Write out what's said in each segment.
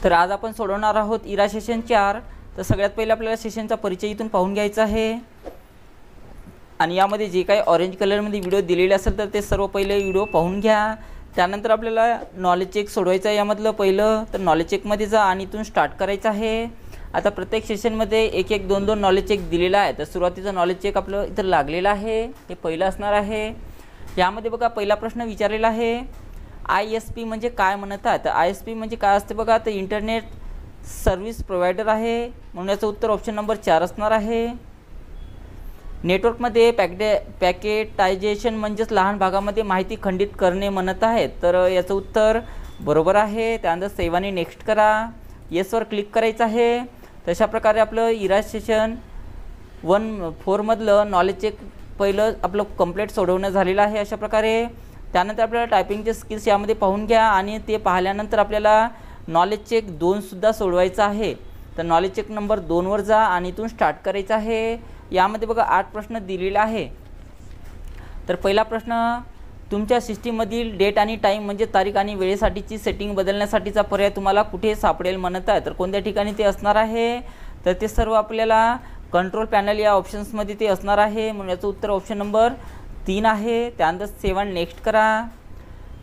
तर आज आपण सोडवणार आहोत इरा सेशन 4। तर सगळ्यात पहिले आपल्याला सेशनचा परिचय इथून पाहून घ्यायचा आहे आणि यामध्ये जे काही ऑरेंज कलरमध्ये व्हिडिओ दिलेले असेल तर ते सर्व पहिले व्हिडिओ पाहून घ्या। त्यानंतर आपल्याला नॉलेज चेक सोडवायचं आहे। यामधलं पहिलं तर नॉलेज चेकमध्ये जा आणि इथून स्टार्ट करायचं आहे। आता प्रत्येक सेशनमध्ये एक एक दोन दोन नॉलेज चेक दिलेला आहे। तर सुरुवातीचं नॉलेज चेक आपलं इथं लागलेलं आहे, हे पहिलं असणार आहे। यामध्ये बघा पहिला प्रश्न विचारलेला आहे ISP म्हणजे काय म्हणतात। तर ISP म्हणजे काय असते बघा, तर इंटरनेट सर्व्हिस प्रोव्हायडर आहे, म्हणून याचं उत्तर ऑप्शन नंबर 4 असणार आहे। नेटवर्कमध्ये पॅकेटायझेशन म्हणजेच लहान भागामध्ये माहिती खंडित करणे म्हणत आहे, तर याचं उत्तर बरोबर आहे। त्यानंतर सेवाने नेक्स्ट करा, येसवर क्लिक करायचं आहे। तशा प्रकारे आपलं इरा सेशन 1-4 मधलं नॉलेज चेक पहिलं आपलं कंप्लीट सोडवणं झालेलं आहे अशा प्रकारे। त्यानंतर आपल्याला टायपिंगचे स्किल्स यामध्ये पाहून घ्या आणि ते पाहिल्यानंतर आपल्याला नॉलेज चेक 2 सुद्धा सोडवायचा आहे। तर नॉलेज चेक नंबर 2 वर जा आणि इथून स्टार्ट करायचं आहे। यामध्ये बघा 8 प्रश्न दिलेले आहे। तर पहिला प्रश्न, तुमच्या सिस्टीममधील डेट आणि टाईम म्हणजे तारीख आणि वेळेसाठीची सेटिंग बदलण्यासाठीचा पर्याय तुम्हाला कुठे सापडेल म्हणत आहे, तर कोणत्या ठिकाणी ते असणार आहे, तर ते सर्व आपल्याला कंट्रोल पॅनल या ऑप्शन्समध्ये ते असणार आहे, म्हणून याचं उत्तर ऑप्शन नंबर 3 आहे। त्यानंतर 7 नेक्स्ट करा।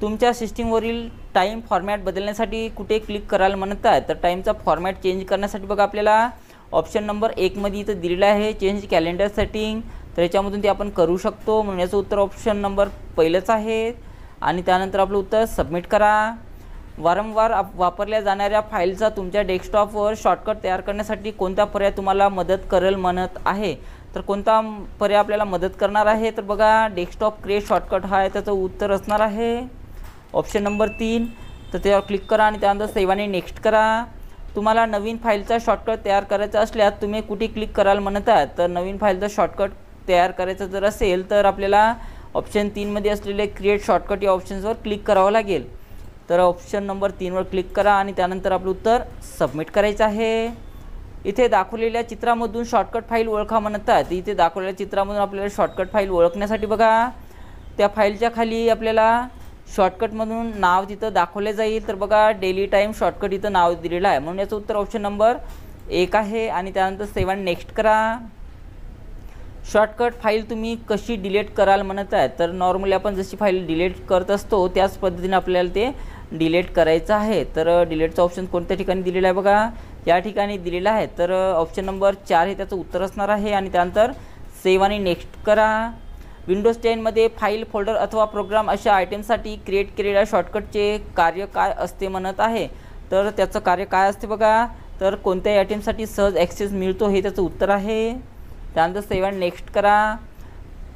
तुमच्या सिस्टीमवरील टाईम फॉर्मॅट बदलण्यासाठी कुठे क्लिक कराल म्हणत आहे, तर टाईमचा फॉर्मॅट चेंज करण्यासाठी बघा आपल्याला ऑप्शन नंबर 1 मध्ये इथं दिलेलं आहे चेंज कॅलेंडर सेटिंग, तर याच्यामधून ते आपण करू शकतो, म्हणून याचं उत्तर ऑप्शन नंबर पहिलंच आहे। आणि त्यानंतर आपलं उत्तर सबमिट करा। वारंवार वापरल्या जाणाऱ्या फाईलचा तुमच्या डेस्कटॉपवर शॉर्टकट तयार करण्यासाठी कोणता पर्याय तुम्हाला मदत करेल म्हणत आहे, तर कोणता पर्याय आपल्याला मदत करणार आहे, तर बघा डेस्कटॉप क्रिएट शॉर्टकट हा आहे, त्याचं उत्तर असणार आहे ऑप्शन नंबर 3। तर त्यावर क्लिक करा आणि त्यानंतर सेवाने नेक्स्ट करा। तुम्हाला नवीन फाईलचा शॉर्टकट तयार करायचा असल्यास तुम्ही कुठे क्लिक कराल म्हणत आहात, तर नवीन फाईलचा शॉर्टकट तयार करायचं जर असेल तर आपल्याला ऑप्शन 3 मध्ये असलेले क्रिएट शॉर्टकट या ऑप्शन्सवर क्लिक करावं लागेल। तर ऑप्शन नंबर 3 वर क्लिक करा आणि त्यानंतर आपलं उत्तर सबमिट करायचं आहे। इथे दाखवलेल्या चित्रामधून शॉर्टकट फाईल ओळखा म्हणत आहेत। इथे दाखवलेल्या चित्रामधून आपल्याला शॉर्टकट फाईल ओळखण्यासाठी बघा त्या फाईलच्या खाली आपल्याला शॉर्टकटमधून नाव तिथं दाखवले जाईल, तर बघा डेली टाईम शॉर्टकट इथं नाव दिलेलं आहे, म्हणून याचं उत्तर ऑप्शन नंबर 1 आहे। आणि त्यानंतर 7 नेक्स्ट करा। शॉर्टकट फाईल तुम्ही कशी डिलीट कराल म्हणत आहे, तर नॉर्मली आपण जशी फाईल डिलीट करत असतो त्याच पद्धतीने आपल्याला ते डिलीट करायचं आहे। तर डिलीटचा ऑप्शन कोणत्या ठिकाणी दिलेला आहे बघा, या ठिकाणी दिलेला आहे, तर ऑप्शन नंबर 4 हे त्याचं उत्तर असणार आहे। आणि त्यानंतर 7 नेक्स्ट करा। विंडोज 10 मध्ये फाईल, फोल्डर अथवा प्रोग्राम अशा आयटमसाठी क्रिएट केलेल्या शॉर्टकटचे कार्य काय असते म्हणत आहे, तर त्याचं कार्य काय असते बघा, तर कोणत्याही आयटमसाठी सहज ॲक्सेस मिळतो हे त्याचं उत्तर आहे। त्यानंतर 7 नेक्स्ट करा।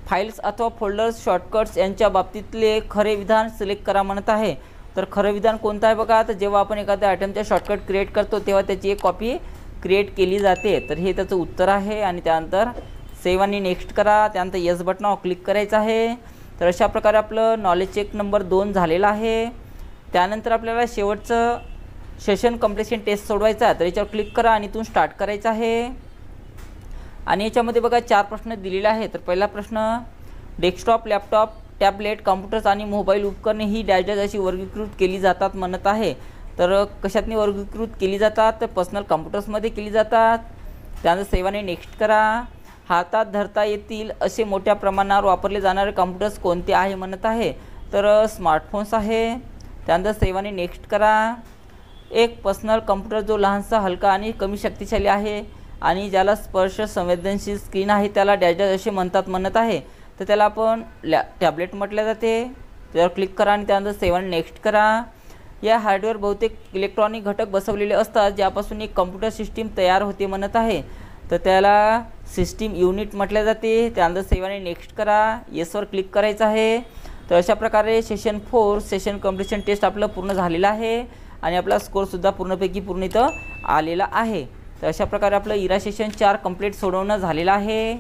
फाईल्स अथवा फोल्डर्स शॉर्टकट्स यांच्या बाबतीतले खरे विधान सिलेक्ट करा म्हणत आहे, तर खरं विधान कोणतं आहे बघा, तर जेव्हा आपण एखाद्या आयटमच्या शॉर्टकट क्रिएट करतो तेव्हा त्याची एक कॉपी क्रिएट केली जाते, तर हे त्याचं उत्तर आहे। आणि त्यानंतर 7 नेक्स्ट करा, त्यानंतर येस बटनावर क्लिक करायचं आहे। तर अशा प्रकारे आपलं नॉलेज चेक नंबर 2 झालेलं आहे। त्यानंतर आपल्याला शेवटचं सेशन कंप्लीशन टेस्ट सोडवायचा आहे, तर याच्यावर क्लिक करा आणि इथून स्टार्ट करायचं आहे। आणि याच्यामध्ये बघा 4 प्रश्न दिलेले आहेत। तर पहिला प्रश्न, डेस्कटॉप, लॅपटॉप, टॅबलेट, कॉम्प्युटर्स आणि मोबाईल उपकरणे ही डॅश डॅश अशी वर्गीकृत केली जातात म्हणत आहे, तर कशातनी वर्गीकृत केली जातात, तर पर्सनल कॉम्प्युटर्समध्ये केली जातात। त्यानंतर 7 नेक्स्ट करा। हातात धरता येतील असे मोठ्या प्रमाणावर वापरले जाणारे कॉम्प्युटर्स कोणते आहे म्हणत आहे, तर स्मार्टफोन्स आहे। त्यानंतर 7 नेक्स्ट करा। एक पर्सनल कॉम्प्युटर जो लहानसा, हलका आणि कमी शक्तिशाली आहे आणि ज्याला स्पर्श संवेदनशील स्क्रीन आहे त्याला डॅश डॅश असे म्हणत आहे, तर त्याला आपण टॅबलेट म्हटले जाते। त्यावर क्लिक करा आणि त्यानंतर 7 नेक्स्ट करा। या हार्डवेअर बहुतेक इलेक्ट्रॉनिक घटक बसवलेले असतात ज्यापासून एक कॉम्प्युटर सिस्टीम तयार होते म्हणत आहे, तर त्याला सिस्टीम युनिट म्हटले जाते। त्यानंतर 7 नेक्स्ट करा, येसवर क्लिक करायचं आहे। तर अशा प्रकारे सेशन 4 सेशन कंप्लीशन टेस्ट आपलं पूर्ण झालेलं आहे आणि आपला स्कोरसुद्धा पूर्णपैकी पूर्ण इथं आलेला आहे। तर अशा प्रकारे आपलं इरा सेशन 4 कंप्लीट सोडवणं झालेलं आहे।